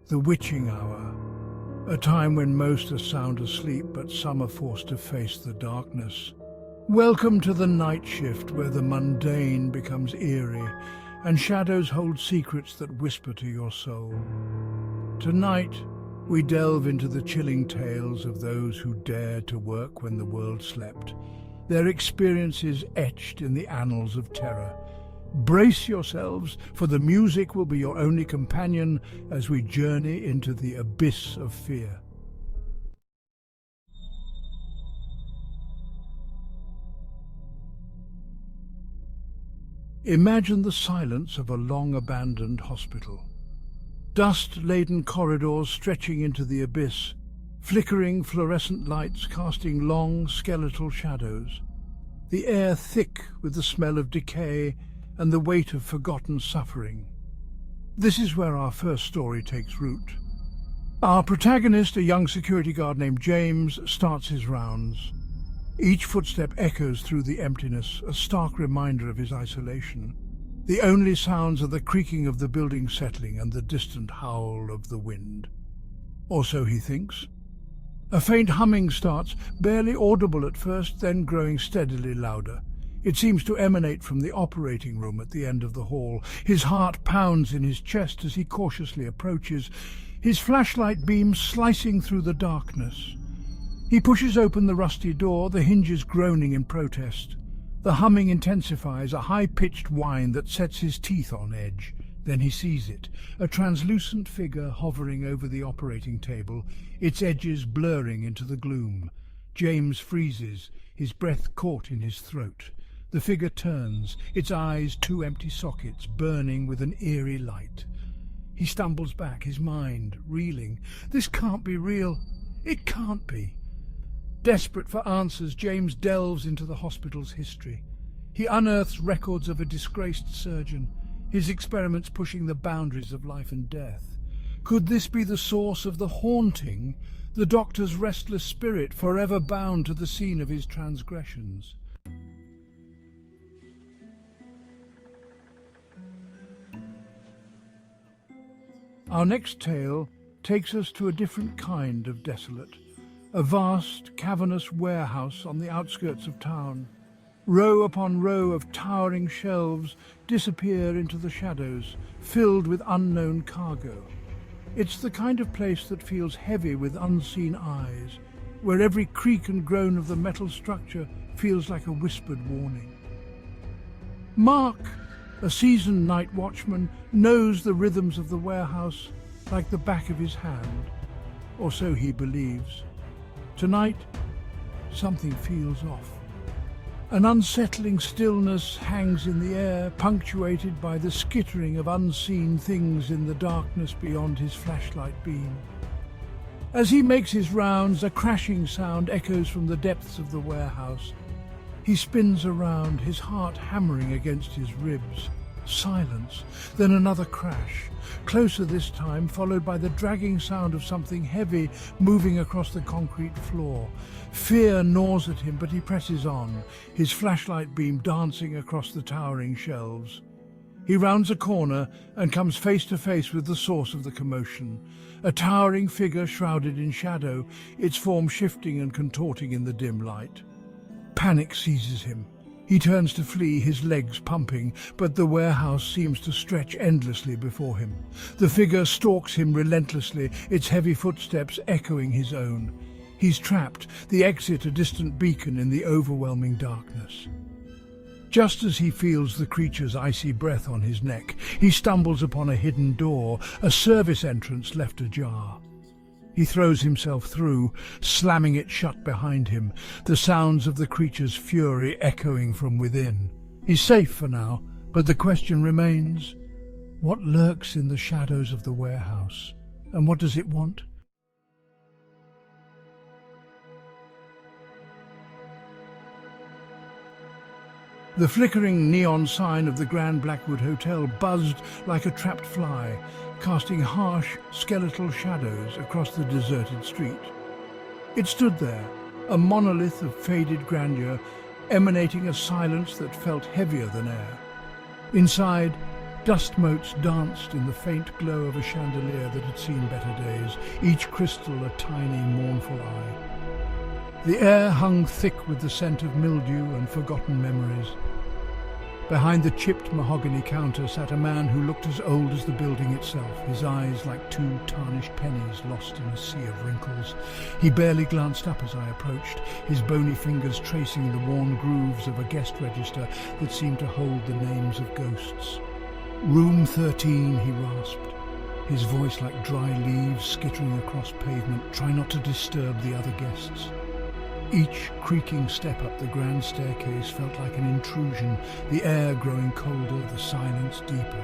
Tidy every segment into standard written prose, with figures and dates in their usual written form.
The witching hour, a time when most are sound asleep but some are forced to face the darkness. Welcome to the night shift, where the mundane becomes eerie and shadows hold secrets that whisper to your soul. Tonight, we delve into the chilling tales of those who dared to work when the world slept, their experiences etched in the annals of terror. Brace yourselves, for the music will be your only companion as we journey into the abyss of fear. Imagine the silence of a long-abandoned hospital. Dust-laden corridors stretching into the abyss, flickering fluorescent lights casting long skeletal shadows. The air thick with the smell of decay and the weight of forgotten suffering. This is where our first story takes root. Our protagonist, a young security guard named James, starts his rounds. Each footstep echoes through the emptiness, a stark reminder of his isolation. The only sounds are the creaking of the building settling and the distant howl of the wind. Or so he thinks. A faint humming starts, barely audible at first, then growing steadily louder. It seems to emanate from the operating room at the end of the hall. His heart pounds in his chest as he cautiously approaches, his flashlight beam slicing through the darkness. He pushes open the rusty door, the hinges groaning in protest. The humming intensifies, a high-pitched whine that sets his teeth on edge. Then he sees it, a translucent figure hovering over the operating table, its edges blurring into the gloom. James freezes, his breath caught in his throat. The figure turns, its eyes two empty sockets burning with an eerie light. He stumbles back, his mind reeling. This can't be real. It can't be. Desperate for answers, James delves into the hospital's history. He unearths records of a disgraced surgeon, his experiments pushing the boundaries of life and death. Could this be the source of the haunting, the doctor's restless spirit forever bound to the scene of his transgressions? Our next tale takes us to a different kind of desolate, a vast, cavernous warehouse on the outskirts of town. Row upon row of towering shelves disappear into the shadows, filled with unknown cargo. It's the kind of place that feels heavy with unseen eyes, where every creak and groan of the metal structure feels like a whispered warning. Mark, a seasoned night watchman, knows the rhythms of the warehouse like the back of his hand, or so he believes. Tonight, something feels off. An unsettling stillness hangs in the air, punctuated by the skittering of unseen things in the darkness beyond his flashlight beam. As he makes his rounds, a crashing sound echoes from the depths of the warehouse. He spins around, his heart hammering against his ribs. Silence, then another crash, closer this time, followed by the dragging sound of something heavy moving across the concrete floor. Fear gnaws at him, but he presses on, his flashlight beam dancing across the towering shelves. He rounds a corner and comes face to face with the source of the commotion, a towering figure shrouded in shadow, its form shifting and contorting in the dim light. Panic seizes him. He turns to flee, his legs pumping, but the warehouse seems to stretch endlessly before him. The figure stalks him relentlessly, its heavy footsteps echoing his own. He's trapped, the exit a distant beacon in the overwhelming darkness. Just as he feels the creature's icy breath on his neck, he stumbles upon a hidden door, a service entrance left ajar. He throws himself through, slamming it shut behind him, the sounds of the creature's fury echoing from within. He's safe for now, but the question remains, what lurks in the shadows of the warehouse, and what does it want? The flickering neon sign of the Grand Blackwood Hotel buzzed like a trapped fly, casting harsh, skeletal shadows across the deserted street. It stood there, a monolith of faded grandeur, emanating a silence that felt heavier than air. Inside, Dust motes danced in the faint glow of a chandelier that had seen better days, each crystal a tiny, mournful eye. The air hung thick with the scent of mildew and forgotten memories. Behind the chipped mahogany counter sat a man who looked as old as the building itself, his eyes like two tarnished pennies lost in a sea of wrinkles. He barely glanced up as I approached, his bony fingers tracing the worn grooves of a guest register that seemed to hold the names of ghosts. "Room 13, he rasped, his voice like dry leaves skittering across pavement. "Try not to disturb the other guests." Each creaking step up the grand staircase felt like an intrusion, the air growing colder, the silence deeper.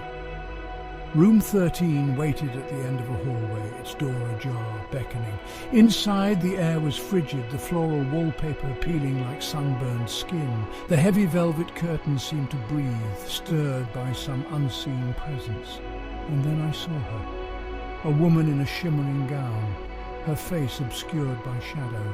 Room 13 waited at the end of a hallway, its door ajar, beckoning. Inside, the air was frigid, the floral wallpaper peeling like sunburned skin. The heavy velvet curtains seemed to breathe, stirred by some unseen presence. And then I saw her, a woman in a shimmering gown, her face obscured by shadow.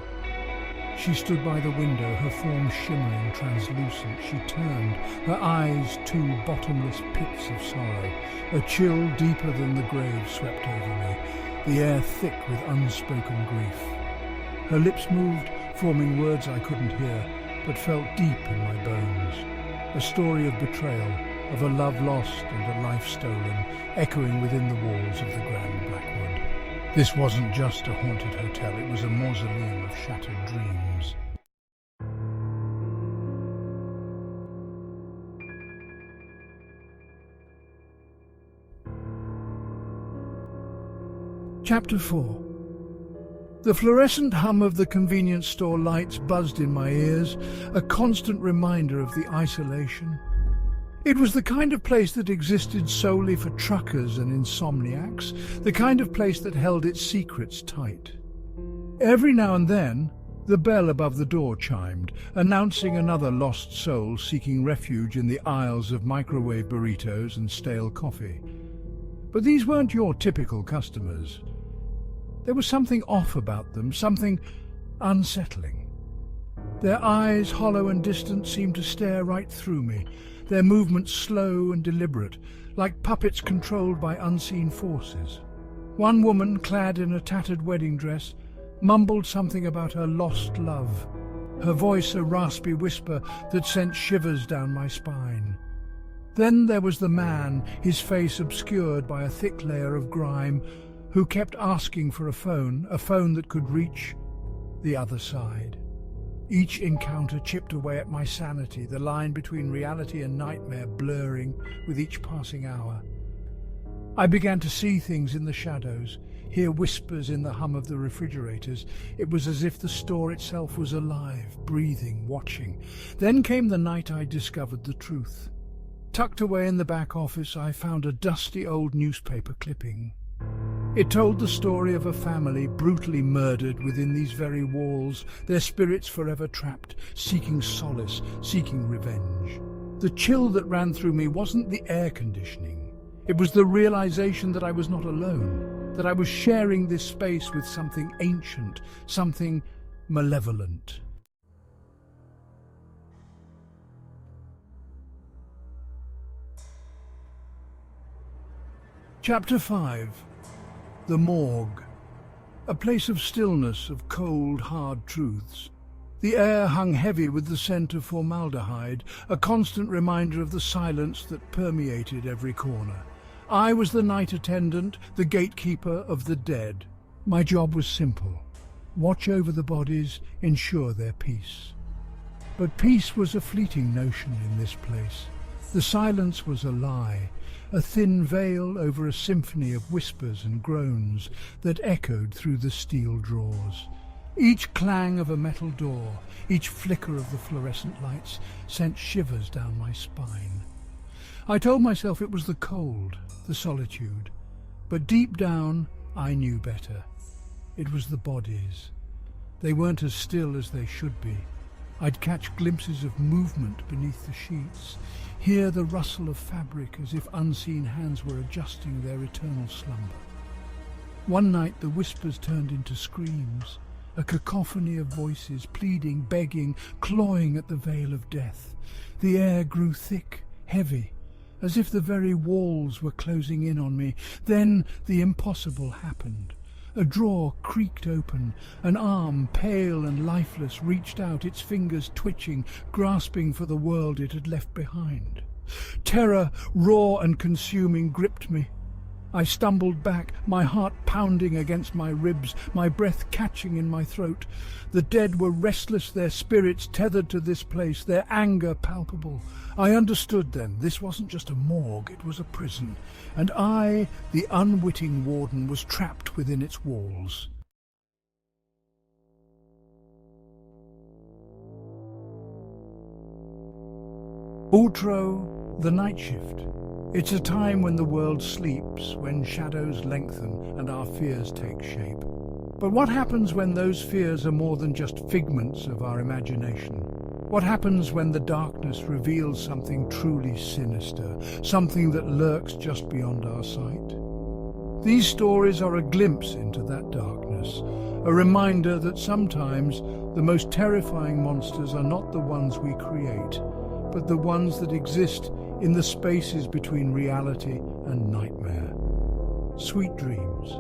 She stood by the window, her form shimmering, translucent. She turned, her eyes two bottomless pits of sorrow. A chill deeper than the grave swept over me, the air thick with unspoken grief. Her lips moved, forming words I couldn't hear, but felt deep in my bones. A story of betrayal, of a love lost and a life stolen, echoing within the walls of the Grand Blackwood. This wasn't just a haunted hotel, it was a mausoleum of shattered dreams. Chapter 4. The fluorescent hum of the convenience store lights buzzed in my ears, a constant reminder of the isolation. It was the kind of place that existed solely for truckers and insomniacs, the kind of place that held its secrets tight. Every now and then, the bell above the door chimed, announcing another lost soul seeking refuge in the aisles of microwave burritos and stale coffee. But these weren't your typical customers. There was something off about them, something unsettling. Their eyes, hollow and distant, seemed to stare right through me, their movements slow and deliberate, like puppets controlled by unseen forces. One woman, clad in a tattered wedding dress, mumbled something about her lost love, her voice a raspy whisper that sent shivers down my spine. Then there was the man, his face obscured by a thick layer of grime, who kept asking for a phone that could reach the other side. Each encounter chipped away at my sanity, the line between reality and nightmare blurring with each passing hour. I began to see things in the shadows, hear whispers in the hum of the refrigerators. It was as if the store itself was alive, breathing, watching. Then came the night I discovered the truth. Tucked away in the back office, I found a dusty old newspaper clipping. It told the story of a family brutally murdered within these very walls, their spirits forever trapped, seeking solace, seeking revenge. The chill that ran through me wasn't the air conditioning. It was the realization that I was not alone, that I was sharing this space with something ancient, something malevolent. Chapter 5. The morgue. A place of stillness, of cold, hard truths. The air hung heavy with the scent of formaldehyde, a constant reminder of the silence that permeated every corner. I was the night attendant, the gatekeeper of the dead. My job was simple: watch over the bodies, ensure their peace. But peace was a fleeting notion in this place. The silence was a lie, a thin veil over a symphony of whispers and groans that echoed through the steel drawers. Each clang of a metal door, each flicker of the fluorescent lights sent shivers down my spine. I told myself it was the cold, the solitude, but deep down I knew better. It was the bodies. They weren't as still as they should be. I'd catch glimpses of movement beneath the sheets, hear the rustle of fabric as if unseen hands were adjusting their eternal slumber. One night the whispers turned into screams, a cacophony of voices pleading, begging, clawing at the veil of death. The air grew thick, heavy, as if the very walls were closing in on me. Then the impossible happened. A drawer creaked open. An arm, pale and lifeless, reached out, its fingers twitching, grasping for the world it had left behind. Terror, raw and consuming, gripped me. I stumbled back, my heart pounding against my ribs, my breath catching in my throat. The dead were restless, their spirits tethered to this place, their anger palpable. I understood then, this wasn't just a morgue, it was a prison, and I, the unwitting warden, was trapped within its walls. Outro, the night shift. It's a time when the world sleeps, when shadows lengthen and our fears take shape. But what happens when those fears are more than just figments of our imagination? What happens when the darkness reveals something truly sinister, something that lurks just beyond our sight? These stories are a glimpse into that darkness, a reminder that sometimes the most terrifying monsters are not the ones we create, but the ones that exist in the spaces between reality and nightmare. Sweet dreams.